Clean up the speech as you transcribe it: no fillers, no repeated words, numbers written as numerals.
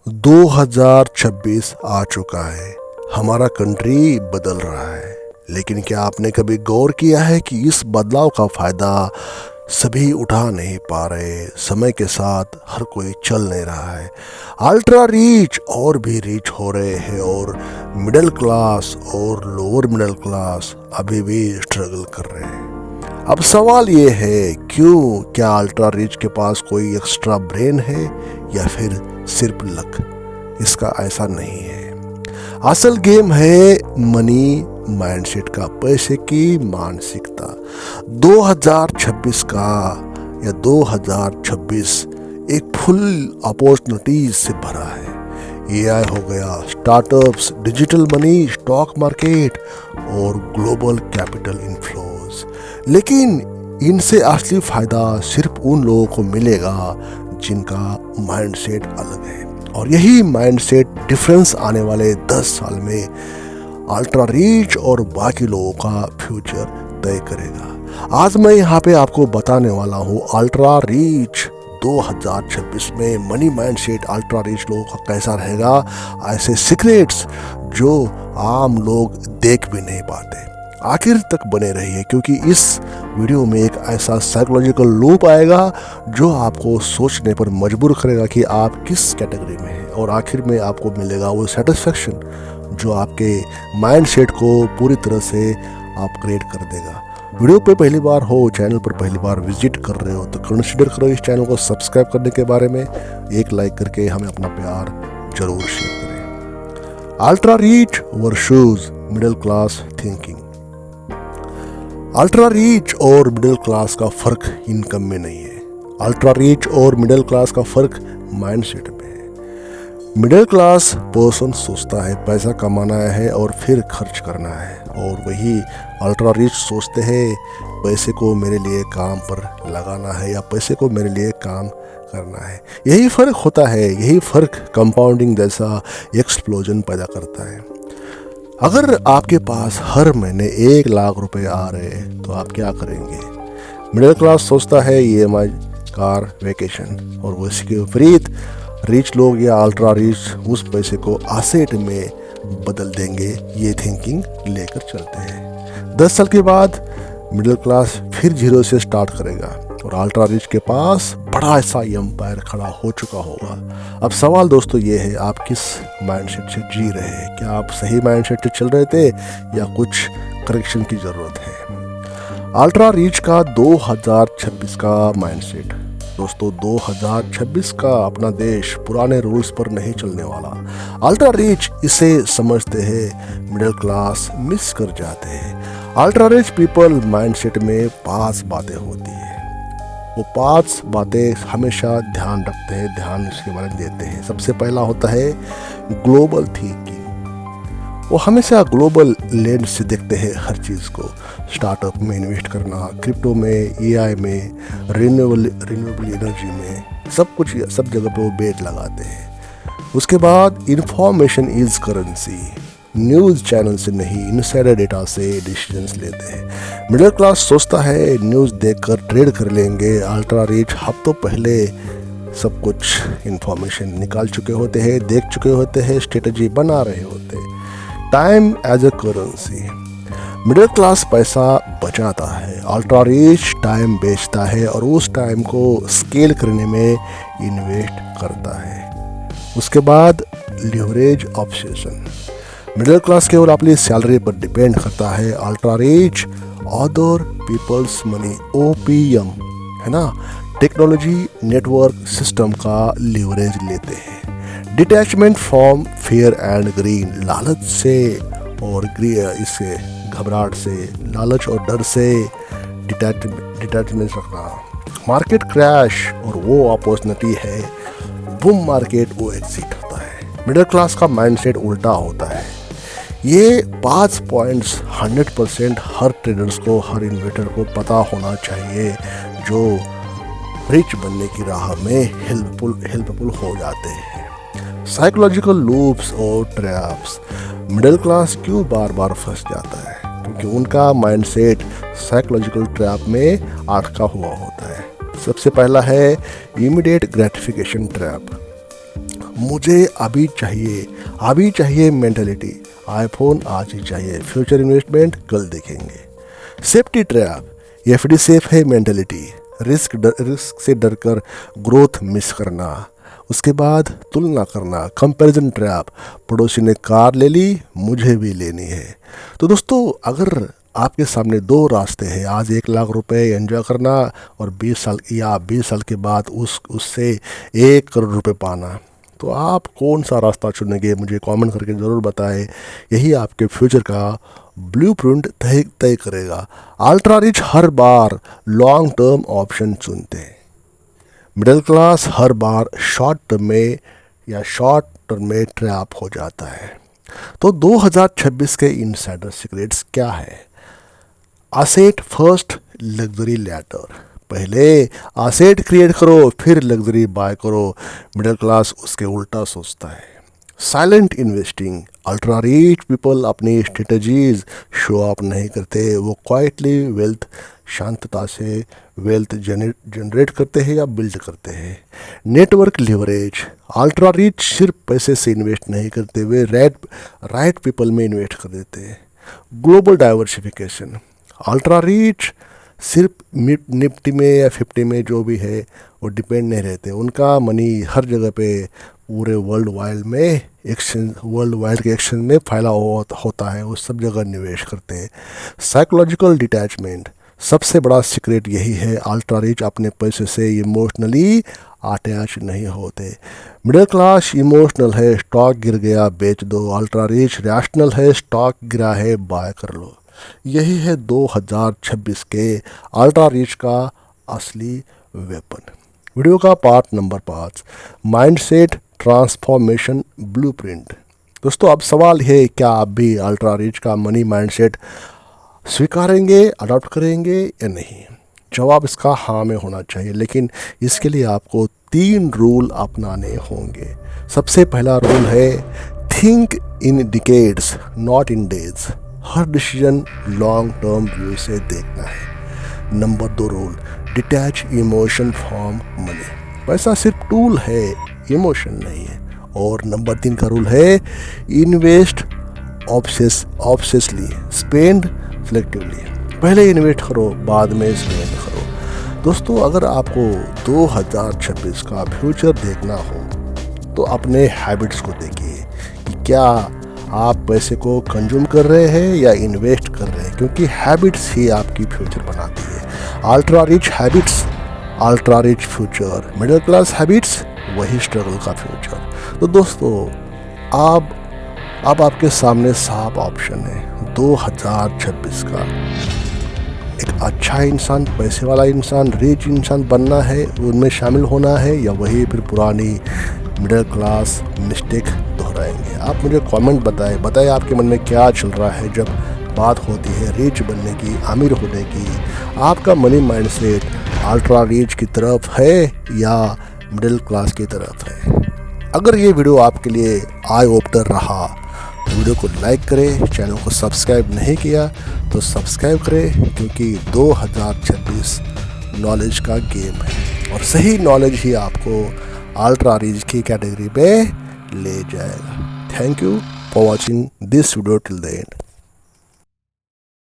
2026 आ चुका है। हमारा कंट्री बदल रहा है, लेकिन क्या आपने कभी गौर किया है कि इस बदलाव का फ़ायदा सभी उठा नहीं पा रहे। समय के साथ हर कोई चल नहीं रहा है। अल्ट्रा रीच और भी रीच हो रहे हैं और मिडिल क्लास और लोअर मिडिल क्लास अभी भी स्ट्रगल कर रहे हैं। अब सवाल ये है, क्यों? क्या अल्ट्रा रिच के पास कोई एक्स्ट्रा ब्रेन है या फिर सिर्फ लक? इसका ऐसा नहीं है। असल गेम है मनी माइंडसेट का, पैसे की मानसिकता। 2026 का या 2026 एक फुल अपॉर्चुनिटीज से भरा है। एआई हो गया, startups, digital money, stock market और ग्लोबल कैपिटल इनफ्लोज। लेकिन इनसे असली फायदा सिर्फ उन लोगों को मिलेगा जिनका माइंडसेट अलग है। और यही माइंडसेट डिफरेंस आने वाले 10 साल में अल्ट्रा रीच और बाकी लोगों का फ्यूचर तय करेगा। आज मैं यहाँ पे आपको बताने वाला हूँ अल्ट्रा रीच 2026 में मनी माइंडसेट अल्ट्रा रिच लोगों का कैसा रहेगा। ऐसे सीक्रेट्स जो आम लोग देख भी नहीं पाते। आखिर तक बने रहिए, क्योंकि इस वीडियो में एक ऐसा साइकोलॉजिकल लूप आएगा जो आपको सोचने पर मजबूर करेगा कि आप किस कैटेगरी में हैं, और आखिर में आपको मिलेगा वो सेटिस्फेक्शन जो आपके माइंडसेट को पूरी तरह से अपग्रेड कर देगा। वीडियो पे पहली बार हो, चैनल पर पहली बार विजिट कर रहे हो तो कंसिडर करो इस चैनल को सब्सक्राइब करने के बारे में। एक लाइक करके हमें अपना प्यार जरूर शेयर करें। Ultra reach versus middle class thinking. Ultra reach और मिडिल क्लास का फर्क इनकम में नहीं है। अल्ट्रा रीच और मिडिल क्लास का फर्क माइंडसेट में है। मिडिल क्लास पर्सन सोचता है पैसा कमाना है और फिर खर्च करना है, और वही अल्ट्रा रीच सोचते हैं पैसे को मेरे लिए काम पर लगाना है या पैसे को मेरे लिए काम करना है। यही फ़र्क होता है। यही फ़र्क कंपाउंडिंग जैसा एक्सप्लोजन पैदा करता है। अगर आपके पास हर महीने 1 लाख रुपए आ रहे हैं तो आप क्या करेंगे? मिडिल क्लास सोचता है ईएमआई, कार, वेकेशन, और वो इसके विपरीत रिच लोग या अल्ट्रा रिच उस पैसे को एसेट में बदल देंगे। ये थिंकिंग लेकर चलते हैं। 10 साल के बाद मिडिल क्लास फिर जीरो से स्टार्ट करेगा और अल्ट्रा रिच के पास बड़ा ऐसा एम्पायर खड़ा हो चुका होगा। अब सवाल दोस्तों ये है, आप किस माइंडसेट से जी रहे हैं? क्या आप सही माइंडसेट से चल रहे थे या कुछ करेक्शन की ज़रूरत है? अल्ट्रा रिच का 2026 का माइंडसेट। दोस्तों 2026 का अपना देश पुराने रूल्स पर नहीं चलने वाला। अल्ट्रा रिच इसे समझते हैं, मिडिल क्लास मिस कर जाते हैं। अल्ट्रा रिच पीपल माइंडसेट में 5 बातें होती है। वो 5 बातें हमेशा ध्यान रखते हैं, ध्यान इसके बारे में देते हैं। सबसे पहला होता है ग्लोबल थिंकिंग। वो हमेशा ग्लोबल लेंस से देखते हैं हर चीज़ को। स्टार्टअप में इन्वेस्ट करना, क्रिप्टो में, एआई में, रिन्यूएबल एनर्जी में, सब कुछ, सब जगह पे वो बेट लगाते हैं। उसके बाद information is currency. News channel से नहीं, इनसाइडर डेटा से डिसीजंस लेते हैं। मिडिल क्लास सोचता है न्यूज़ देखकर ट्रेड कर लेंगे। अल्ट्रा रिच हफ्तों पहले सब कुछ इंफॉर्मेशन निकाल चुके होते हैं, देख चुके होते हैं, स्ट्रेटजी बना रहे होते हैं। Time as a currency. Middle class पैसा बचाता है, अल्ट्रा रिच टाइम बेचता है और उस टाइम को स्केल करने में इन्वेस्ट करता है। उसके बाद लिवरेज ऑब्सेशन। मिडिल क्लास केवल अपनी सैलरी पर डिपेंड करता है। Ultra rich other people's money, OPM है ना, टेक्नोलॉजी नेटवर्क सिस्टम का लिवरेज लेते हैं। Detachment from fear and green. लालच से और इससे घबराहट से, लालच और डर से डिटैचमेंट रखना। मार्केट क्रैश और वो अपॉर्चुनिटी है, बूम मार्केट वो एग्जिट होता है। मिडिल क्लास का माइंडसेट उल्टा होता है। ये 5 पॉइंट्स 100% हर ट्रेडर्स को, हर इन्वेस्टर को पता होना चाहिए, जो रिच बनने की राह में हेल्पफुल हो जाते हैं। साइकोलॉजिकल लूप्स और ट्रैप्स। मिडिल क्लास क्यों बार बार फंस जाता है? क्योंकि उनका माइंडसेट साइकोलॉजिकल ट्रैप में अटका हुआ होता है। सबसे पहला है इमीडिएट ग्रेटिफिकेशन ट्रैप। मुझे अभी चाहिए मेंटेलिटी। आईफोन आज ही चाहिए, फ्यूचर इन्वेस्टमेंट कल देखेंगे। सेफ्टी ट्रैप, एफडी सेफ है मेंटेलिटी। रिस्क से डरकर ग्रोथ मिस करना। उसके बाद तुलना करना, कंपैरिजन ट्रैप, पड़ोसी ने कार ले ली मुझे भी लेनी है। तो दोस्तों, अगर आपके सामने दो रास्ते हैं, आज 1 लाख रुपए एंजॉय करना और 20 साल के बाद उससे 1 करोड़ रुपए पाना, तो आप कौन सा रास्ता चुनेंगे मुझे कमेंट करके ज़रूर बताएं। यही आपके फ्यूचर का ब्लूप्रिंट तय करेगा। अल्ट्रा रिच हर बार लॉन्ग टर्म ऑप्शन चुनते हैं, मिडिल क्लास हर बार शॉर्ट टर्म में ट्रैप हो जाता है। तो 2026 के इनसाइडर सीक्रेट्स क्या है? Asset first, luxury later. पहले असेट क्रिएट करो फिर लग्जरी बाय करो। मिडिल क्लास उसके उल्टा सोचता है। Silent investing, ultra rich people अपनी स्ट्रेटजीज शो अप नहीं करते, वो क्वाइटली शांतता से वेल्थ जनरेट करते हैं या बिल्ड करते हैं। नेटवर्क लिवरेज, अल्ट्रा रिच सिर्फ पैसे से इन्वेस्ट नहीं करते, वे राइट पीपल में इन्वेस्ट कर देते हैं। ग्लोबल डाइवर्सिफिकेशन, अल्ट्रा रिच सिर्फ निफ्टी में या 50 में जो भी है वो डिपेंड नहीं रहते, उनका मनी हर जगह पे पूरे वर्ल्ड वाइड के एक्सचेंज में फैला होता है, वो सब जगह निवेश करते हैं। साइकोलॉजिकल डिटैचमेंट, सबसे बड़ा सीक्रेट यही है, अल्ट्रा रिच अपने पैसे से इमोशनली अटैच नहीं होते। मिडिल क्लास इमोशनल है, स्टॉक गिर गया बेच दो, अल्ट्रा रिच रैशनल है, स्टॉक गिरा है बाय कर लो। यही है 2026 के अल्ट्रा रिच का असली वेपन। वीडियो का part number 5, mindset transformation blueprint. दोस्तों, अब सवाल है, क्या आप भी अल्ट्रा रिच का मनी माइंडसेट स्वीकारेंगे, अडॉप्ट करेंगे या नहीं? जवाब इसका हाँ में होना चाहिए, लेकिन इसके लिए आपको 3 रूल अपनाने होंगे। सबसे पहला रूल है, think in decades not in days. Her decision long term view से देखना है। Number 2 rule, detach emotion from money. पैसा सिर्फ टूल है, इमोशन नहीं है। और नंबर 3 का रूल है, इन्वेस्ट ऑब्सेसली, स्पेंड सिलेक्टिवली। पहले इन्वेस्ट करो, बाद में स्पेंड करो। दोस्तों, अगर आपको 2026 का फ्यूचर देखना हो तो अपने हैबिट्स को देखिए कि क्या आप पैसे को कंज्यूम कर रहे हैं या इन्वेस्ट कर रहे हैं, क्योंकि हैबिट्स ही आपकी फ्यूचर बनाती है। Ultra rich habits, ultra rich future. Middle class habits, वही स्ट्रगल का फ्यूचर। तो दोस्तों, अब आपके सामने साफ ऑप्शन है 2026 का। एक अच्छा इंसान, पैसे वाला इंसान, रिच इंसान बनना है, उनमें शामिल होना है, या वही फिर पुरानी मिडिल क्लास मिस्टेक दोहराएंगे? आप मुझे कमेंट बताएं आपके मन में क्या चल रहा है जब बात होती है रिच बनने की, अमीर होने की। आपका मनी माइंडसेट अल्ट्रा रिच की तरफ है या मिडिल क्लास की तरफ है? अगर ये वीडियो आपके लिए आई ओपनर रहा तो वीडियो को लाइक करें, चैनल को सब्सक्राइब नहीं किया तो सब्सक्राइब करें, क्योंकि 2026 नॉलेज का गेम है और सही नॉलेज ही आपको अल्ट्रा रिच की कैटेगरी पे ले जाएगा। Thank you for watching this video till the end.